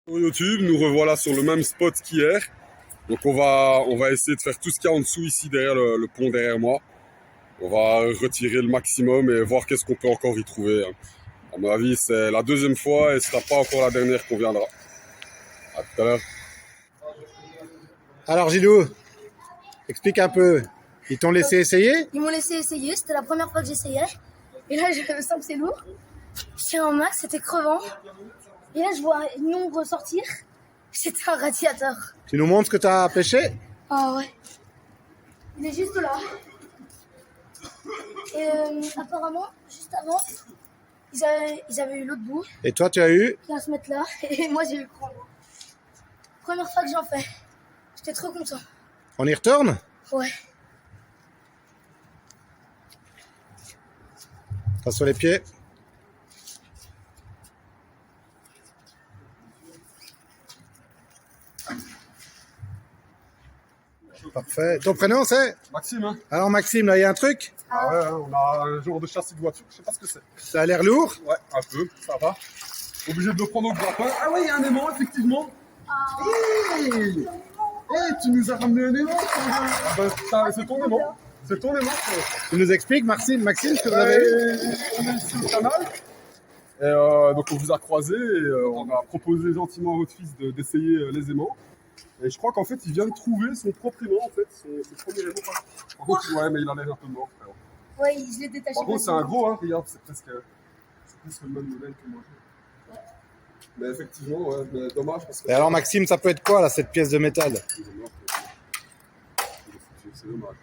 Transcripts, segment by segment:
Sur YouTube, nous revoilà sur le même spot qu'hier. Donc on va essayer de faire tout ce qu'il y a en dessous ici derrière le pont derrière moi. On va retirer le maximum et voir qu'est-ce qu'on peut encore y trouver. À mon avis, c'est la deuxième fois et ce sera pas encore la dernière qu'on viendra. À tout à l'heure. Alors Gilou, explique un peu. Ils t'ont laissé essayer? Ils m'ont laissé essayer, c'était la première fois que j'essayais. Et là, je sens que c'est lourd. Je tiens en max, c'était crevant. Et là, je vois une ombre sortir. C'était un radiateur. Tu nous montres ce que tu as pêché? Ah ouais. Il est juste là. Et apparemment, juste avant, ils avaient eu l'autre bout. Et toi, tu as eu? Qui vient se mettre là. Et moi, j'ai eu le prendre. Première fois que j'en fais. J'étais trop content. On y retourne? Ouais. Passe sur les pieds. Parfait. Ton prénom, c'est? Maxime, hein? Alors Maxime, là, il y a un truc? Ah ouais, on a un genre de châssis de voiture, je sais pas ce que c'est. Ça a l'air lourd? Ouais, un peu, ça va. Obligé de le prendre au grappin. Ah ouais, il y a un aimant, effectivement. Hey, tu nous as ramené un aimant. Ah ben, c'est ton aimant. C'est ton aimant. Tu nous expliques, Maxime, ce que vous avez eu? On est ici au canal. Et donc on vous a croisé et on a proposé gentiment à votre fils d'essayer les aimants. Et je crois qu'en fait il vient de trouver son propre aimant en fait, son premier aimant. Par contre, ouais, mais il a l'air un peu mort. Frère. Ouais, je l'ai détaché. Par contre c'est un gros, hein, regarde, c'est presque le même modèle que moi. Ouais. Mais effectivement, ouais, mais dommage parce que... Et alors Maxime, ça peut être quoi là, cette pièce de métal? C'est dommage.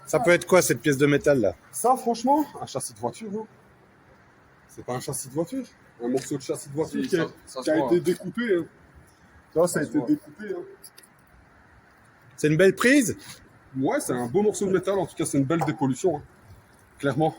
Ça peut être quoi cette pièce de métal là? Ça franchement, un châssis de voiture, non? C'est pas un châssis de voiture? Un morceau de châssis de voiture Si, qui a été découpé. Hein. Ça a été découpé. Hein. C'est une belle prise? Ouais, c'est un beau morceau de métal. En tout cas, c'est une belle dépollution. Hein. Clairement.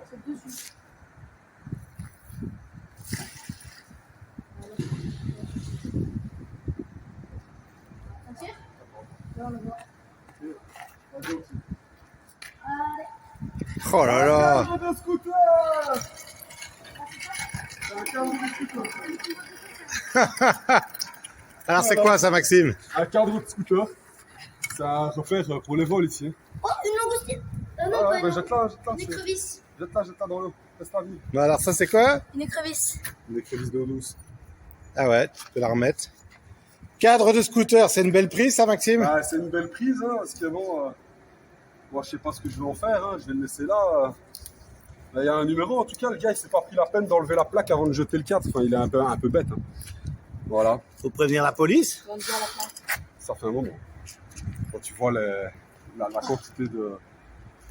C'est dessus. On tire? Non, on le voit. Oh là là! Un cadre de scooter. Un cadre de scooter. Alors c'est quoi ça Maxime? Un cadre de scooter. C'est un repère pour les vols ici. Oh, une langoustine! Non, Ah, pas bah, une jette-la. Une écrevisse. Jette-la dans l'eau. Laisse-la vivre. Bon, alors ça c'est quoi? Une écrevisse. Une écrevisse d'eau douce. Ah ouais, tu peux la remettre. Cadre de scooter, c'est une belle prise ça Maxime? Bah, c'est une belle prise, hein, parce que bon, moi je sais pas ce que je vais en faire, hein, je vais le laisser là. Là, il y a un numéro, en tout cas, le gars il s'est pas pris la peine d'enlever la plaque avant de jeter le cadre, enfin il est un peu bête. Hein. Voilà, Faut prévenir la police? On dit à la fin. ça fait un moment. Quand tu vois la quantité de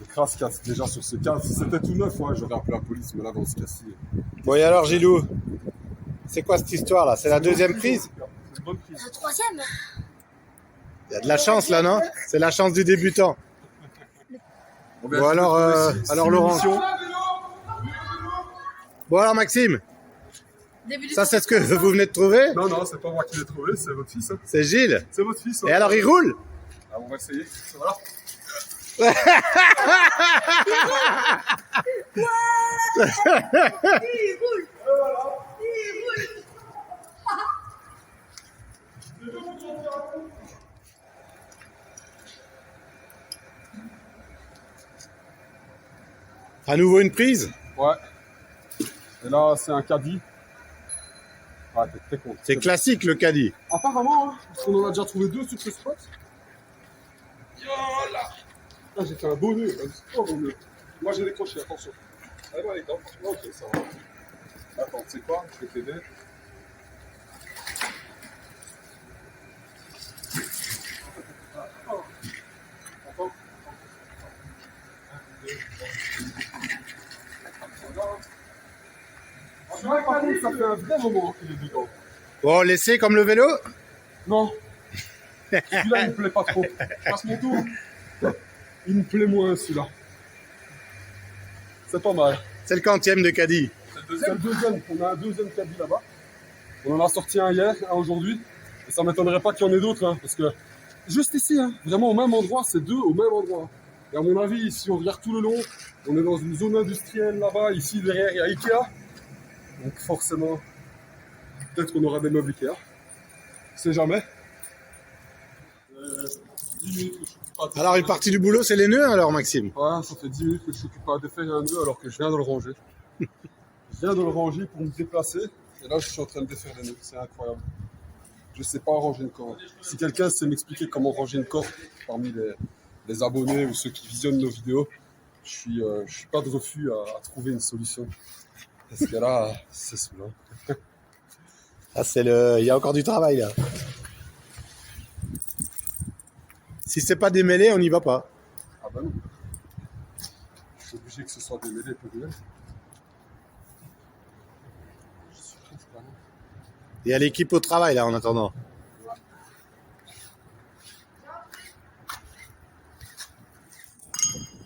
crasse qu'il y a déjà sur ce cadre, si c'était tout neuf, ouais, j'aurais appelé la police, mais là dans ce cas-ci. Bon et alors Gilou, c'est quoi cette histoire là? C'est la deuxième prise? C'est une bonne prise. La troisième. Il y a de la chance là non? C'est la chance du débutant. Bon alors Laurent. Bon alors Maxime, Début du ça c'est ce que vous venez de trouver? Non, c'est pas moi qui l'ai trouvé, c'est votre fils. Hein. C'est Gilles. C'est votre fils. Hein. Et alors il roule? Ah, on va essayer, voilà. Il roule. Il roule. À nouveau une prise? Ouais. Et là, c'est un caddie. Ah, t'es très con. C'est classique le caddie. Apparemment, hein, parce qu'on en a déjà trouvé deux sur ce spot. Yola! Ah, j'ai fait un beau nœud. Oh, mon nœud. Moi, j'ai décroché, attention. Allez, bon, les gars. Ok, ça va. Attends, tu sais quoi? Je vais t'aider. Attends. Par contre, ça fait un vrai moment qu'il est dedans. Bon, laissez comme le vélo? Non. Celui-là, il me plaît pas trop. Passe mon tour. Il me plaît moins, celui-là. C'est pas mal. C'est le quantième de caddie. C'est le C'est le deuxième. On a un deuxième caddie là-bas. On en a sorti un hier, un aujourd'hui. Et ça ne m'étonnerait pas qu'il y en ait d'autres, hein, parce que juste ici, hein, vraiment au même endroit, c'est deux au même endroit. Et à mon avis, si on regarde tout le long, on est dans une zone industrielle là-bas. Ici, derrière, il y a Ikea. Donc forcément, peut-être qu'on aura des meubles Ikea. On sait jamais. 10 minutes que je suis pas à défaire. Alors, une partie du boulot, c'est les nœuds alors, Maxime? Ouais, ça fait 10 minutes que je suis pas à défaire un nœud alors que je viens de le ranger. Je viens de le ranger pour me déplacer. Et là, je suis en train de défaire les nœuds. C'est incroyable. Je sais pas ranger une corde. Si quelqu'un sait m'expliquer comment ranger une corde parmi les abonnés ou ceux qui visionnent nos vidéos, je suis pas de refus à trouver une solution. Parce que là, c'est saoulant. Ah, il y a encore du travail là. Si c'est pas démêlé, on n'y va pas. Ah bah non. Je suis obligé que ce soit démêlé pour rien. Je suis presque là. Il y a l'équipe au travail là en attendant.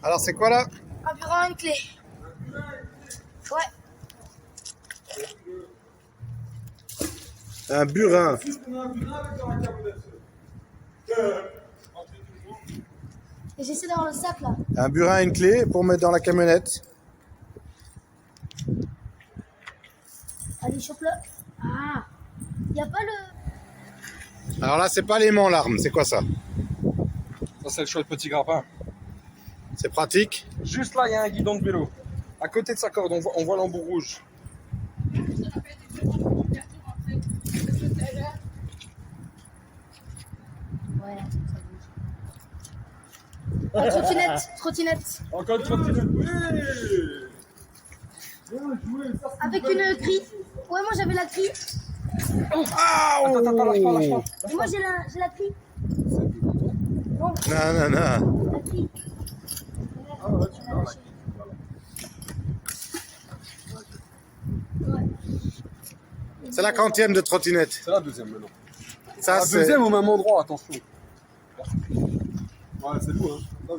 Alors c'est quoi là? Un burin, une clé. Ouais. Un burin. Et j'essaie d'avoir le sac là. Un burin et une clé pour mettre dans la camionnette. Allez, chope-le. Ah. Y a pas le. Alors là c'est pas l'aimant l'arme, c'est quoi ça? Ça, c'est le chouette petit grappin. C'est pratique. Juste là, il y a un guidon de vélo. À côté de sa corde, on voit l'embout rouge. Ouais. Ah, trottinette. Encore une trottinette. Oui. Avec une grille. Ouais, moi j'avais la grille. Attends, lâche pas. Et moi j'ai la grille. Non, Non. la grille. C'est la 40e de trottinette. C'est la deuxième maintenant. Ça La c'est. deuxième au même endroit, attention. Ouais, c'est lourd, hein.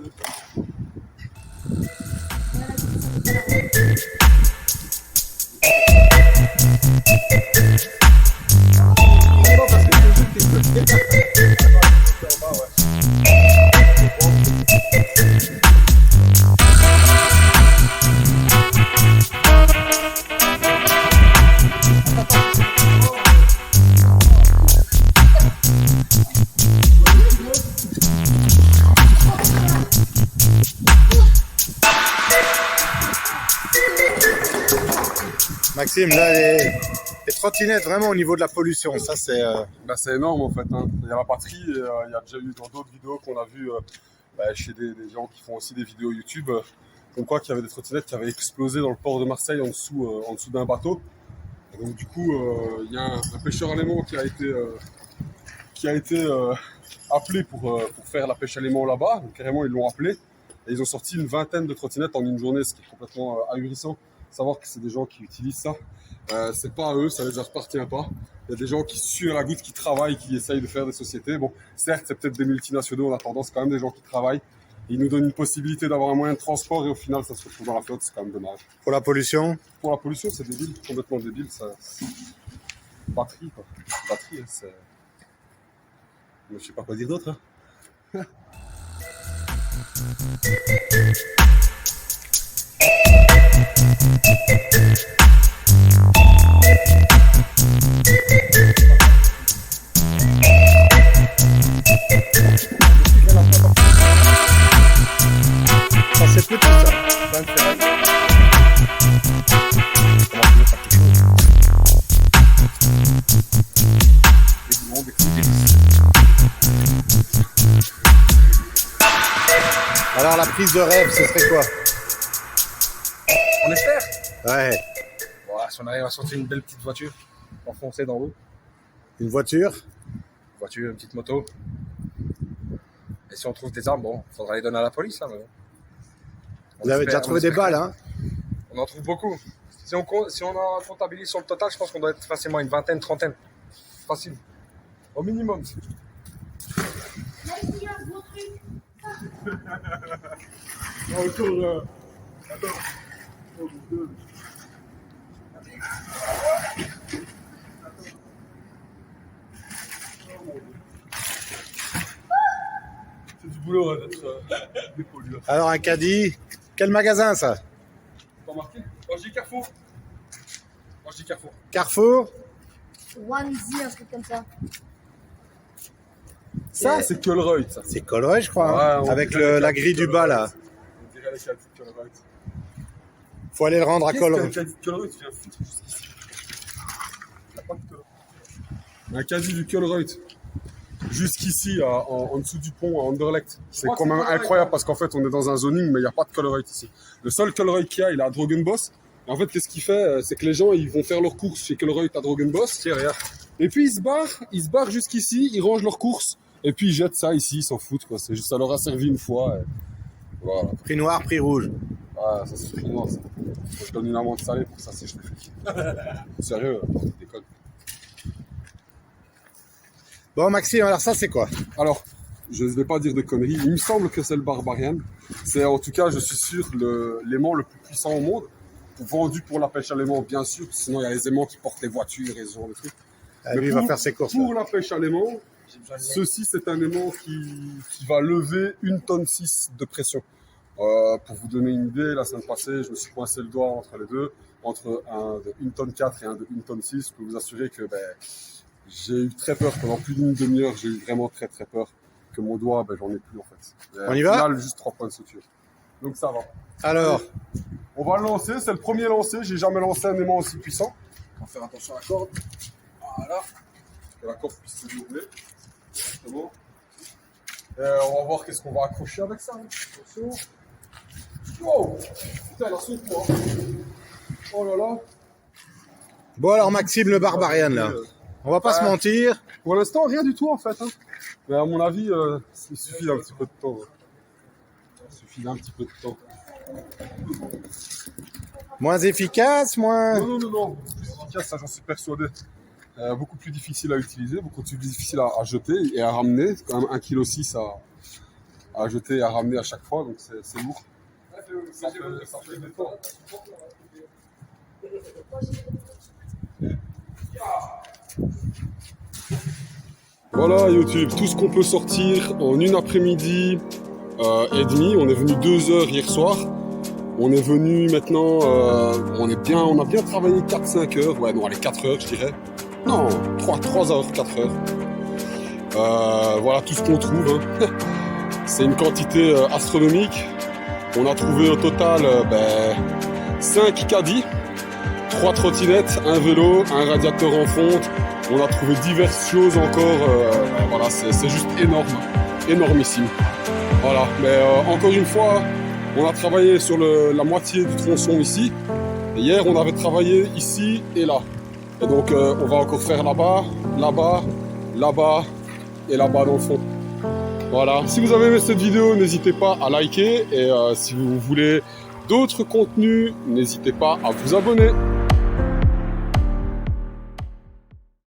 Maxime, là les trottinettes vraiment au niveau de la pollution, ça c'est. Bah, c'est énorme en fait, hein. Il y a la batterie, et, il y a déjà eu dans d'autres vidéos qu'on a vues chez des gens qui font aussi des vidéos YouTube, comme quoi qu'il y avait des trottinettes qui avaient explosé dans le port de Marseille en dessous d'un bateau. Et donc du coup, il y a un pêcheur allemand qui a été appelé pour faire la pêche à l'aimant là-bas. Donc carrément ils l'ont appelé et ils ont sorti une vingtaine de trottinettes en une journée, ce qui est complètement ahurissant. Savoir que c'est des gens qui utilisent ça. C'est pas à eux, ça les appartient pas. Il y a des gens qui suent à la goutte, qui travaillent, qui essayent de faire des sociétés. Bon, certes, c'est peut-être des multinationaux en attendant, c'est quand même des gens qui travaillent. Et ils nous donnent une possibilité d'avoir un moyen de transport et au final, ça se retrouve dans la flotte, c'est quand même dommage. Pour la pollution. Pour la pollution, c'est débile, complètement débile. Ça... Batterie, quoi. Batterie, hein, c'est... Je sais pas quoi dire d'autre, hein. Ça c'est petit ça. Alors la prise de rêve, ce serait quoi? On espère. Ouais. Bon, si on arrive à sortir une belle petite voiture, enfoncée dans l'eau. Une voiture. Une petite moto. Et si on trouve des armes, bon, faudra les donner à la police. Hein, mais bon. Vous avez déjà trouvé des balles, hein? On en trouve beaucoup. Si on en comptabilise sur le total, je pense qu'on doit être facilement une vingtaine, trentaine. Facile. Au minimum. Là, il y a un gros truc. Encore... Attends. C'est du boulot d'être dépollué. Alors un caddie. Quel magasin ça? T'as remarqué? Moi je dis Carrefour. Moi je dis Carrefour. Carrefour? Onesie, un truc comme ça. Ça, c'est Colruyt, ça. C'est Colruyt, je crois. Hein, Ouais, on avec dirait la les grille du bas là. On dirait les caddies de Colruyt. Faut aller le rendre à Qu'est-ce qu'un Colruyt. caddie de Colruyt vient foutre jusqu'ici? Il n'y a pas de Colruyt. Un caddie du Colruyt. Jusqu'ici, en dessous du pont, à Anderlecht. C'est quand même incroyable parce qu'en fait, on est dans un zoning, mais il n'y a pas de Colruyt ici. Le seul Colruyt qu'il y a, il est à Drogenbos. Et en fait, qu'est-ce qu'il fait? C'est que les gens, ils vont faire leurs courses chez Colruyt à Drogenbos. Tiens, regarde. Et puis, ils se barrent jusqu'ici, ils rangent leurs courses. Et puis, ils jettent ça ici, ils s'en foutent, quoi. C'est juste, ça leur a servi une fois. Et voilà. Prix noir, prix rouge. Ah, ça, c'est très noir, ça. Je donne une amende salée pour ça, c'est je les flics. Sérieux, tu déconnes. Bon Maxime, alors ça c'est quoi? Alors, je ne vais pas dire de conneries. Il me semble que c'est le Barbarian. C'est en tout cas, je suis sûr, l'aimant le plus puissant au monde. Vendu pour la pêche à l'aimant, bien sûr. Sinon, il y a les aimants qui portent les voitures et ce genre de trucs. Ah, lui, il va faire ses courses. Pour la pêche à l'aimant, ceci, c'est un aimant qui va lever 1,6 tonne de pression. Pour vous donner une idée, la semaine passée, je me suis coincé le doigt entre les deux, entre un de 1,4 tonne et un de 1,6 tonne. Je peux vous assurer que j'ai eu très peur. Pendant plus d'une demi-heure, j'ai eu vraiment très très peur que mon doigt, j'en ai plus en fait. On y va? Au final, juste 3 points de suture. Donc ça va. Alors, On va le lancer, c'est le premier lancé. J'ai jamais lancé un aimant aussi puissant. On va faire attention à la corde. Voilà. Que la corde puisse se dérouler. Exactement. On va voir qu'est-ce qu'on va accrocher avec ça. Attention. Wow! Putain, elle a son poids. Oh là là. bon alors Maxime le Barbarian là. On va pas se mentir. Pour l'instant, rien du tout en fait. Hein. Mais à mon avis, il suffit d'un petit peu de temps. Il suffit d'un petit peu de temps. Moins efficace, moins... Non. Plus efficace, ça j'en suis persuadé. Beaucoup plus difficile à utiliser, beaucoup plus difficile à jeter et à ramener. C'est quand même 1,6 kg à jeter et à ramener à chaque fois, donc c'est lourd. Ça fait des temps. Voilà YouTube, tout ce qu'on peut sortir en une après-midi et demie. On est venu 2 heures hier soir. On est venu maintenant, on a bien travaillé 4-5 heures. Ouais, non, allez, 4 heures, je dirais. Non, 3 heures, 4 heures. Voilà tout ce qu'on trouve. Hein. C'est une quantité astronomique. On a trouvé au total 5 caddies, 3 trottinettes, un vélo, un radiateur en fonte. On a trouvé diverses choses encore. Voilà, c'est juste énorme, énormissime. Voilà, mais encore une fois, on a travaillé sur la moitié du tronçon ici. Et hier, on avait travaillé ici et là. Et donc, on va encore faire là-bas, là-bas, là-bas et là-bas dans le fond. Voilà. Si vous avez aimé cette vidéo, n'hésitez pas à liker. Et si vous voulez d'autres contenus, n'hésitez pas à vous abonner.